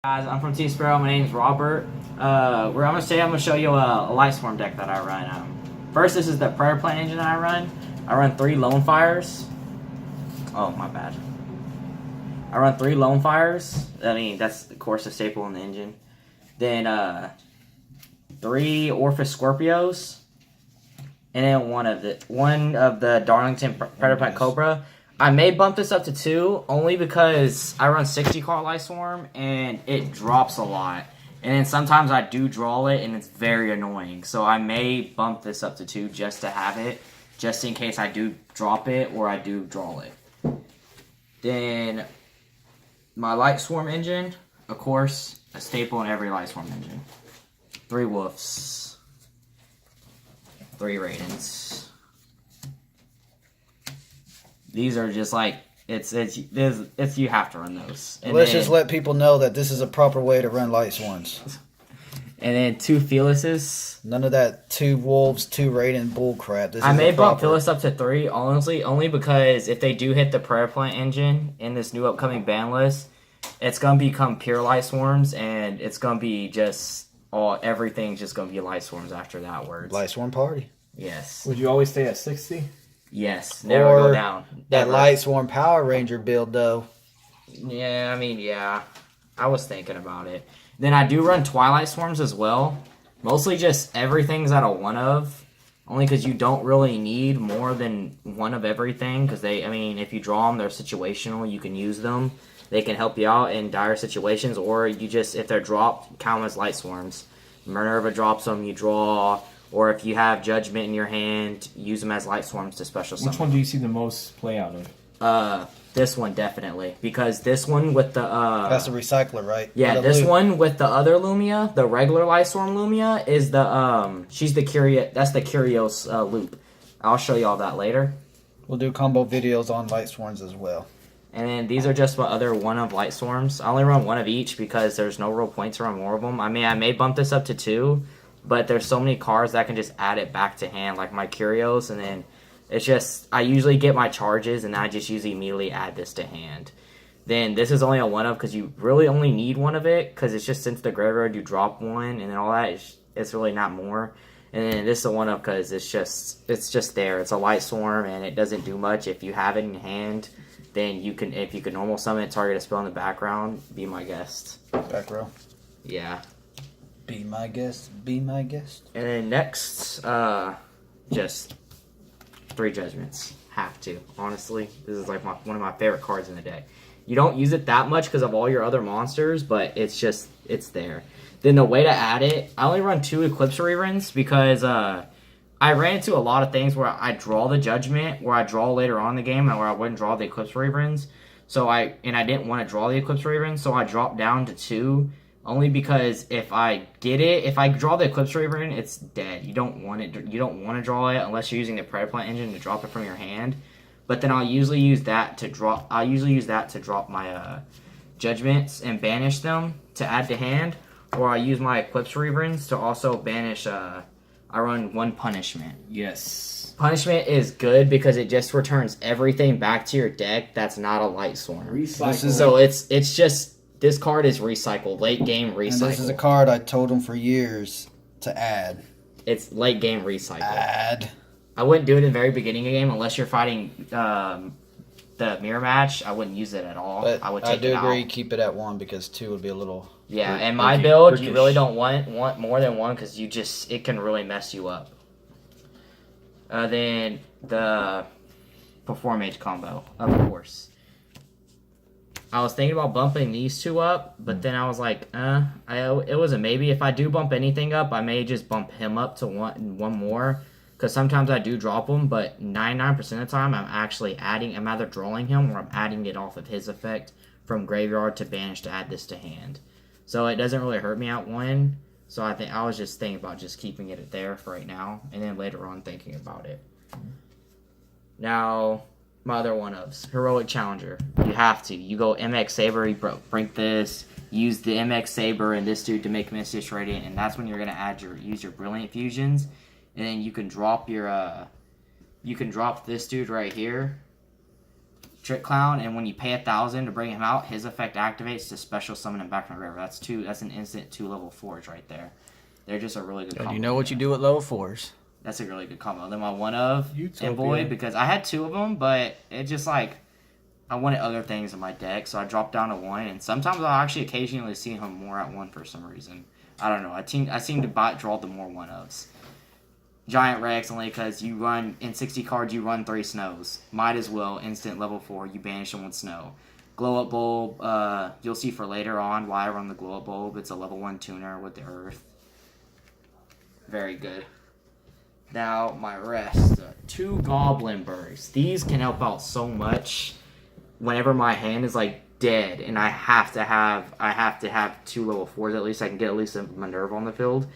Guys, I'm from Team Sparrow. My name's Robert. I'm gonna show you a lightsworm deck that I run. First, this is the prayer plant engine I run. I run 3 lone fires. Oh, my bad. I run 3 lone fires. I mean, that's of course a staple in the engine. Then 3 Orphis Scorpios, and then one of the Darlington Predator Plant Cobra. I may bump this up to 2 only because I run 60 card lightsworm and it drops a lot. And then sometimes I do draw it and it's very annoying. So I may bump this up to 2 just to have it, just in case I do drop it or I do draw it. Then my lightsworm engine, of course, a staple in every lightsworm engine. 3 wolves, 3 Raidens. These are just like it's you have to run those. And let's just let people know that this is a proper way to run lightsworms. And then 2 Fearlesses. None of that 2 wolves, 2 Raiden bull crap. I may bump Fearless up to 3, honestly, only because if they do hit the prayer plant engine in this new upcoming ban list, it's gonna become pure lightsworms, and it's gonna be just everything's just gonna be lightsworms after that word. Lightsworm party. Yes. Would you always stay at 60? Yes, never go down. That Lightsworm Power Ranger build, though. Yeah, I mean, yeah. I was thinking about it. Then I do run Twilight Swarms as well. Mostly just everything's at a 1 of. Only because you don't really need more than 1 of everything. Because if you draw them, they're situational. You can use them. They can help you out in dire situations. Or you just, if they're dropped, count them as Light Swarms. Minerva drops them, you draw. Or if you have Judgment in your hand, use them as light swarms to special summon. Which one do you see the most play out of? This one definitely, because this one with the that's a recycler, right? Yeah, this one with the other Lumia, the regular Lightsworm Lumia, is the she's the that's the Curios loop. I'll show you all that later. We'll do combo videos on Lightsworms as well. And then these are just my other 1 of light swarms. I only run 1 of each because there's no real point to run more of them. I mean, I may bump this up to 2. But there's so many cards that I can just add it back to hand, like my Curios, and then it's just, I usually get my charges, and I just usually immediately add this to hand. Then this is only a 1 of, because you really only need 1 of it, because it's just since the graveyard you drop 1, and then all that, it's really not more. And then this is a 1 of, because it's just there. It's a light swarm, and it doesn't do much. If you have it in hand, then if you can normal summon it, target a spell in the background, be my guest. Back row. Yeah. Be my guest. Be my guest. And then next, just 3 Judgments. Have to. Honestly, this is like one of my favorite cards in the deck. You don't use it that much because of all your other monsters, but it's there. Then the way to add it, I only run 2 Eclipse Reruns because I ran into a lot of things where I draw the Judgment, where I draw later on in the game, and where I wouldn't draw the Eclipse Reruns. So I didn't want to draw the Eclipse Reruns, so I dropped down to 2. Only because if I draw the Eclipse Rerun, it's dead. You don't want it. You don't want to draw it unless you're using the Predator Plant engine to drop it from your hand. But then I'll usually use that to drop. My Judgments and banish them to add to hand, or I use my Eclipse Reruns to also banish. I run 1 Punishment. Yes. Punishment is good because it just returns everything back to your deck. That's not a light swarm. Recycle. So it's just. This card is recycled, late game recycle. And this is a card I told him for years to add. It's late game recycle. Add. I wouldn't do it in the very beginning of the game unless you're fighting the mirror match. I wouldn't use it at all. But I would take it out. agree, keep it at 1 because 2 would be a little. Yeah, and my build, you really don't want more than 1 because it can really mess you up. Then the Perform Mage combo, of course. I was thinking about bumping these 2 up, but then I was like, it was a maybe. If I do bump anything up, I may just bump him up to one more, because sometimes I do drop him, but 99% of the time I'm either drawing him or I'm adding it off of his effect from graveyard to banish to add this to hand. So it doesn't really hurt me at 1, so I was just thinking about just keeping it there for right now, and then later on thinking about it. Now, my other 1-ofs. Heroic Challenger. You have to. You go MX Saber, you bring this, use the MX Saber and this dude to make Mystish Radiant, and that's when you're going to use your Brilliant Fusions. And then you can drop this dude right here, Trick Clown, and when you pay 1,000 to bring him out, his effect activates to special summon him back from the river. That's an instant 2 level 4s right there. They're just a really good combo. You know what you do at level 4s. That's a really good combo. Then my one of Utopia. Envoy, because I had 2 of them, but it just like I wanted other things in my deck, so I dropped down to 1. And sometimes I'll actually occasionally see him more at 1 for some reason. I don't know. I seem to draw the more one ofs. Giant Rex only because you run in 60 cards. You run 3 snows. Might as well instant level 4. You banish them with snow. Glow Up Bulb. You'll see for later on why I run the Glow Up Bulb. It's a level 1 tuner with the Earth. Very good. Now, my rest. 2 Goblin Birds. These can help out so much whenever my hand is, like, dead, and I have to have 2 level 4s at least. I can get at least a Minerva on the field.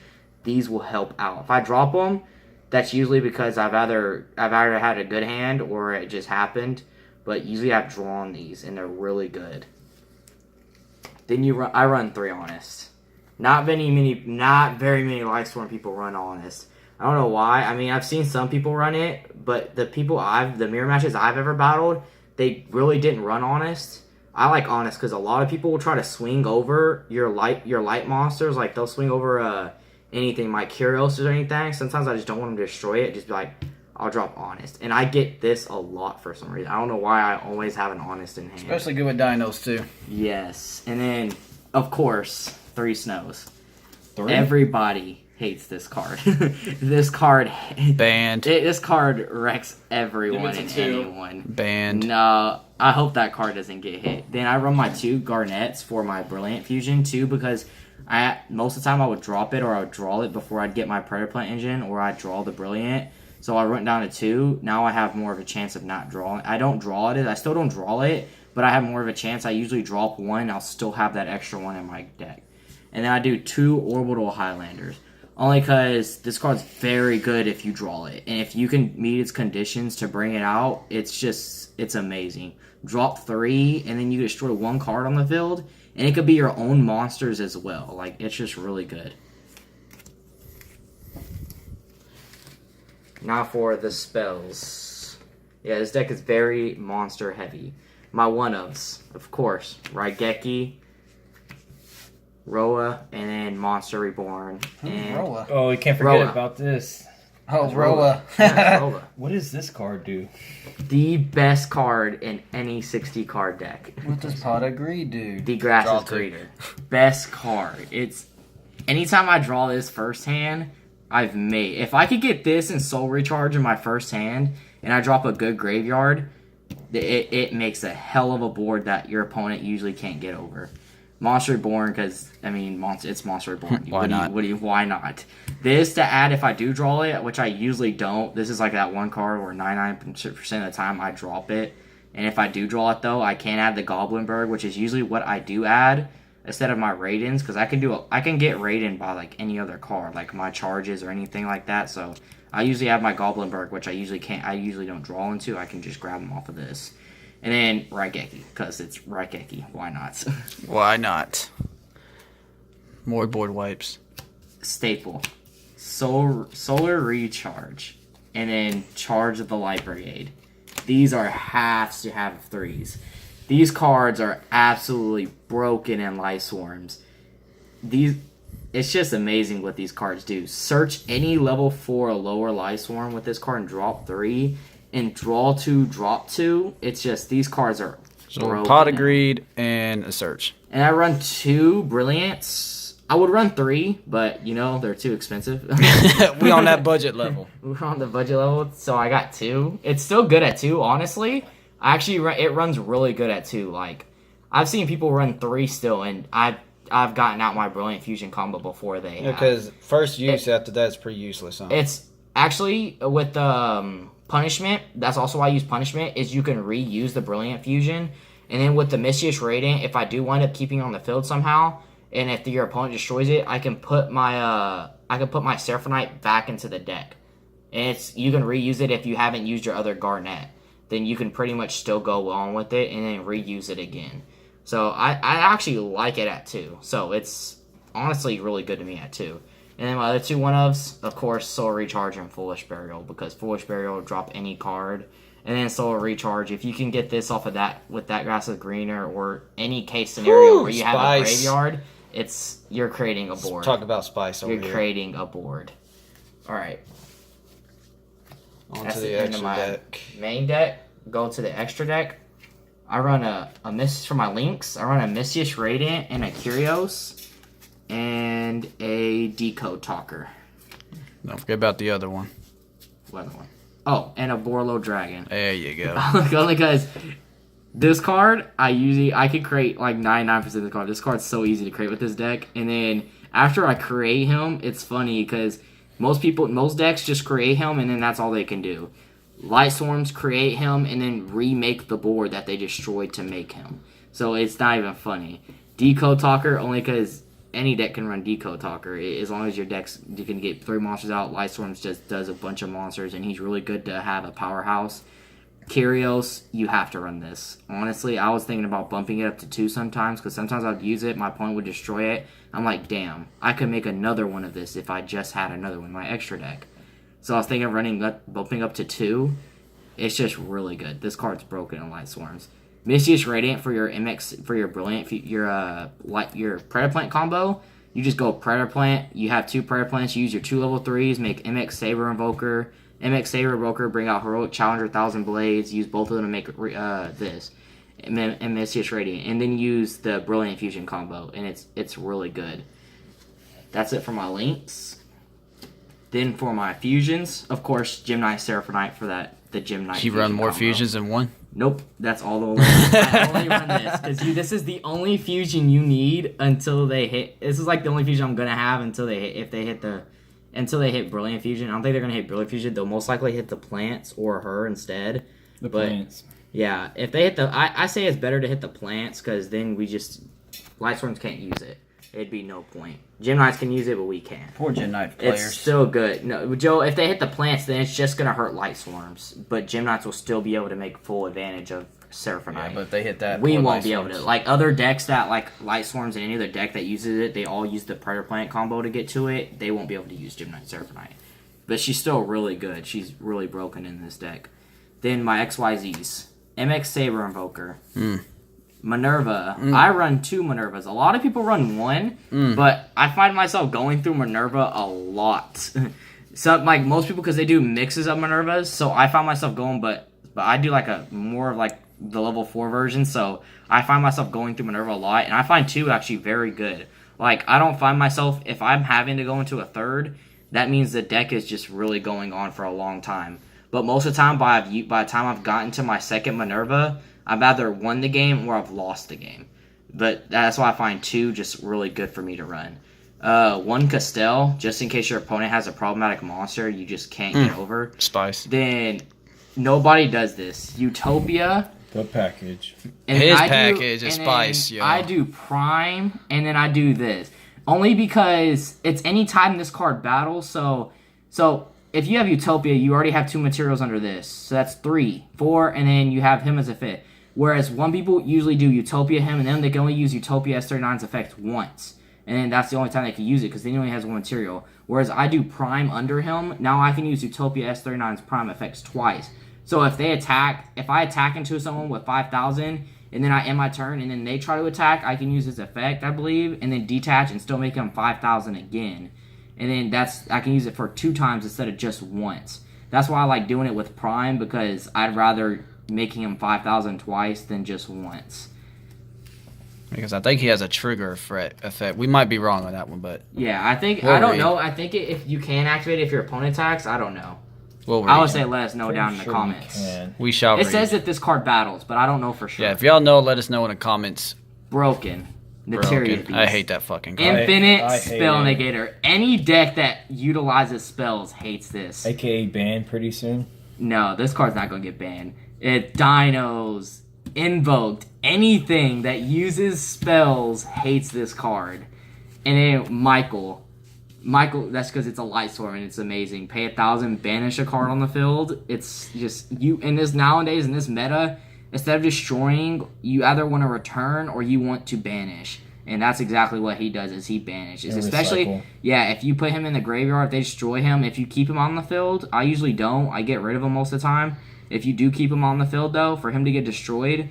These will help out. If I drop them, that's usually because I've either had a good hand or it just happened, but usually I've drawn these, and they're really good. Then I run 3 Honest. Not very many Lightsworm people run Honest. I don't know why. I mean, I've seen some people run it, but the mirror matches I've ever battled, they really didn't run Honest. I like Honest because a lot of people will try to swing over your light monsters. Like, they'll swing over anything like Curios or anything. Sometimes I just don't want them to destroy it. Just be like, I'll drop Honest. And I get this a lot for some reason. I don't know why I always have an Honest in hand. Especially good with dinos, too. Yes. And then, of course, 3 snows. 3? Everybody hates this card. This card Banned. This card wrecks everyone and 2. anyone. Banned. No, I hope that card doesn't get hit. Then I run my 2 Garnets for my Brilliant Fusion too, because most of the time I would drop it or I would draw it before I'd get my Predator Plant Engine, or I'd draw the Brilliant. So I went down to 2. Now I have more of a chance of not drawing. I don't draw it. I still don't draw it, but I have more of a chance. I usually drop 1. I'll still have that extra 1 in my deck. And then I do 2 Orbital Highlanders. Only because this card's very good if you draw it. And if you can meet its conditions to bring it out, it's amazing. Drop 3, and then you destroy 1 card on the field, and it could be your own monsters as well. Like, it's just really good. Now for the spells. Yeah, this deck is very monster heavy. My one-ofs, of course, Raigeki, Roa, and then Monster Reborn. And Roa. Oh, we can't forget Roa. about this. Oh, Roa. Yeah, Roa. What does this card do? The best card in any 60 card deck. What does Pot of Greed do? The Grass's Draw 2. Greeter. Best card. It's anytime I draw this first hand, I've made. If I could get this and Soul Recharge in my first hand, and I drop a good graveyard, it makes a hell of a board that your opponent usually can't get over. Monster Reborn, because, I mean, it's Monster Reborn. Why not? Why not? This to add if I do draw it, which I usually don't. This is like that one card where 99% of the time I drop it. And if I do draw it, though, I can add the Goblin Bird, which is usually what I do add instead of my Raidens, because I can get Raiden by, like, any other card, like my Charges or anything like that. So I usually have my Goblin Bird, which I usually don't draw into. I can just grab them off of this. And then Raigeki, because it's Raigeki. Why not? Why not? More board wipes. Staple. Solar Recharge. And then Charge of the Light Brigade. These are halves to have 3s. These cards are absolutely broken in Lightsworms. It's just amazing what these cards do. Search any level 4 or lower Lightsworm with this card and drop 3. And draw 2, drop 2. It's just, these cards are broken. Pot of Greed and a Search. And I run 2 Brilliants. I would run 3, but, they're too expensive. We on that budget level. We're on the budget level, so I got 2. It's still good at 2, honestly. It runs really good at 2. Like, I've seen people run 3 still, and I've gotten out my Brilliant Fusion combo before they have. Because first use after that is pretty useless, huh? It's actually with Punishment, that's also why I use Punishment, is you can reuse the Brilliant Fusion. And then with the Mischievous Radiant, if I do wind up keeping it on the field somehow, and if your opponent destroys it, I can put my Seraphonite back into the deck. And you can reuse it if you haven't used your other Garnet. Then you can pretty much still go on with it and then reuse it again. So I actually like it at 2. So it's honestly really good to me at 2. And then my other 2 one-ofs, of course, Soul Recharge and Foolish Burial, because Foolish Burial will drop any card, and then Solar Recharge. If you can get this off of that with that grass is greener or any case scenario where you have a graveyard, you're creating a board. Talk about spice over You're here. creating a board. All right. Onto That's the the end extra of my deck. main deck. Go to the extra deck. I run a Mist for my links. I run a Mistyish Radiant and a Curios and a Decode Talker. Don't forget about the other one. What other one? Oh, and a Borlo Dragon. There you go. Only because this card, I could create like 99% of the card. This card's so easy to create with this deck. And then after I create him, it's funny because most decks just create him and then that's all they can do. Lightsworms create him and then remake the board that they destroyed to make him. So it's not even funny. Decode Talker, only because any deck can run Decode Talker. As long as you can get 3 monsters out. Lightsworms just does a bunch of monsters and he's really good to have a powerhouse. Curios, you have to run this. Honestly, I was thinking about bumping it up to 2 sometimes because sometimes I'd use it, my opponent would destroy it. I'm like, damn, I could make another one of this if I just had another one in my extra deck. So I was thinking of bumping up to 2. It's just really good. This card's broken in Lightsworms. Mistyish Radiant for your MX for your Brilliant your Predator Plant combo. You just go Predator Plant. You have 2 Predator Plants. You use your 2 level 3s. Make MX Saber Invoker. MX Saber Invoker. Bring out Heroic Challenger 1000 Blades. Use both of them to make this. And Mistyish Radiant. And then use the Brilliant Fusion combo. And it's really good. That's it for my links. Then for my fusions, of course, Gymnite Seraphonite for the Gymnite. You run more combo. fusions than one? Nope, that's all the only. I only run this because this is the only fusion you need until they hit. This is like the only fusion I'm gonna have until they hit. Until they hit Brilliant Fusion. I don't think they're gonna hit Brilliant Fusion. They'll most likely hit the plants or her instead. The plants. Yeah, if they hit I say it's better to hit the plants because then Lightsworms can't use it. It'd be no point. Gymnites can use it, but we can't. Poor Gymnite players. It's still good. No, Joe, if they hit the plants, then it's just going to hurt Lightsworms. But Gymnites will still be able to make full advantage of Seraphonite. Yeah, but if they hit that, we won't be able to. Like other decks that, like Lightsworms and any other deck that uses it, they all use the Predator Plant combo to get to it. They won't be able to use Gymnite Seraphonite. But she's still really good. She's really broken in this deck. Then my XYZs. MX Saber Invoker. Minerva. I run 2 Minervas. A lot of people run 1, but I find myself going through Minerva a lot. So like most people, because they do mixes of Minervas, so I find myself going, but I do like a more of like the level 4 version, so I find myself going through Minerva a lot, and I find 2 actually very good. Like I don't find myself, if I'm having to go into a 3rd, that means the deck is just really going on for a long time. But most of the time, by the time I've gotten to my 2nd Minerva, I've either won the game or I've lost the game. But that's why I find 2 just really good for me to run. 1 Castell, just in case your opponent has a problematic monster you just can't get over. Spice. Then nobody does this. Utopia. The package. And His I package is and spice, then yo. I do Prime, and then I do this. Only because it's any time this card battles, so if you have Utopia, you already have 2 materials under this. So that's 3, 4, and then you have him as a fit. Whereas one people usually do Utopia him, and then they can only use Utopia S39's effect once. And then that's the only time they can use it, because then he only has 1 material. Whereas I do Prime under him, now I can use Utopia S39's Prime effects twice. So if I attack into someone with 5,000, and then I end my turn, and then they try to attack, I can use his effect, I believe, and then detach and still make him 5,000 again. And then I can use it for 2 times instead of just once. That's why I like doing it with Prime, because I'd rather making him 5,000 twice than just once. Because I think he has a trigger effect. We might be wrong on that one, but yeah, I don't know. I think if you can activate it if your opponent attacks, I don't know. I would say let us know down in the comments. We shall It read. says that this card battles, but I don't know for sure. Yeah, if y'all know, let us know in the comments. Broken. Materia Broken. Beast. I hate that fucking card. Infinite I hate Spell it. Negator. Any deck that utilizes spells hates this. AKA banned pretty soon. No, this card's not going to get banned. Dinos, Invoked, anything that uses spells hates this card. And then Michael, that's because it's a Lightsworm and it's amazing. Pay 1,000, banish a card on the field. It's just, in this nowadays, in this meta, instead of destroying, you either want to return or you want to banish. And that's exactly what he does, is he banishes. And Especially, recycle. if you put him in the graveyard, if they destroy him, if you keep him on the field, I usually don't. I get rid of him most of the time. If you do keep him on the field, though, for him to get destroyed,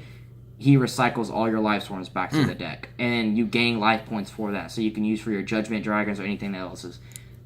he recycles all your life swarms back to the deck, and you gain life points for that, so you can use for your judgment dragons or anything else.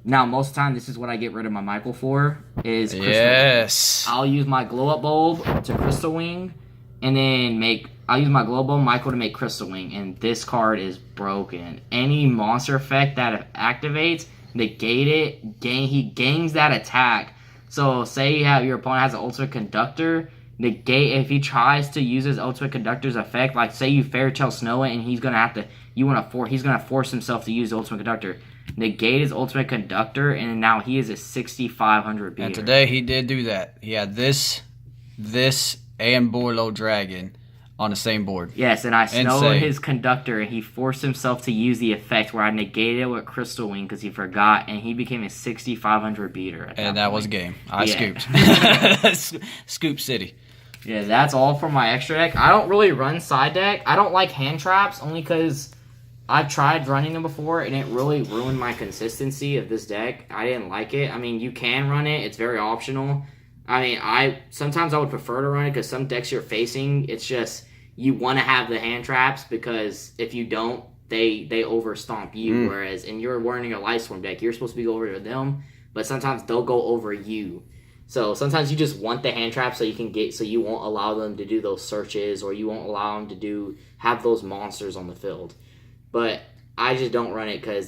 Now, most of the time, this is what I get rid of my Michael for, is Crystal Yes. Wing. I'll use my glow-up bulb to Crystal Wing, and then I'll use my glow bulb Michael to make Crystal Wing, and this card is broken. Any monster effect that activates, negate it, he gains that attack. So, say your opponent has an Ultimate Conductor, negate if he tries to use his Ultimate Conductor's effect, like say you Fairytale Snow it and he's gonna force himself to use the Ultimate Conductor. Negate his Ultimate Conductor, and now he is a 6,500 beater. And today he did do that. He had this, and Borlo Dragon on the same board. Yes, and I snowed Insane. his Conductor, and he forced himself to use the effect where I negated it with Crystal Wing because he forgot, and he became a 6,500 beater. And that was game. I scooped. Scoop City. Yeah, that's all for my extra deck. I don't really run side deck. I don't like hand traps, only because I've tried running them before, and it really ruined my consistency of this deck. I didn't like it. I mean, you can run it. It's very optional. I mean, sometimes I would prefer to run it because some decks you're facing, it's just you want to have the hand traps because if you don't, they overstomp you. Whereas in you're running a Lightsworm deck, you're supposed to be go over to them, but sometimes they'll go over you. So sometimes you just want the hand traps so you won't allow them to do those searches, or you won't allow them to have those monsters on the field. But I just don't run it because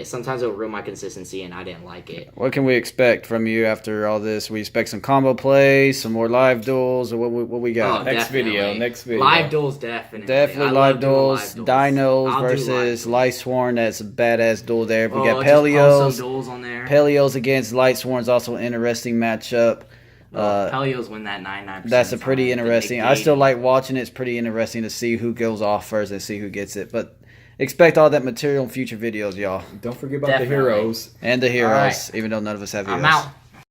sometimes it'll ruin my consistency, and I didn't like it. What can we expect from you after all this? We expect some combo plays, some more live duels, or what we got? Oh, Next video. Live duels, definitely. Definitely I live love doing duels. live Dinos I'll do versus live Lightsworm. That's a badass duel there. We got just post Pelios. some duels on there. Pelios against Lightsworm's also an interesting matchup. Pelios win that 99%. That's a pretty time. interesting. I still like watching it. It's pretty interesting to see who goes off first and see who gets it. But expect all that material in future videos, y'all. Don't forget about Definitely. the heroes. And the heroes, All right. even though none of us have heroes. I'm out.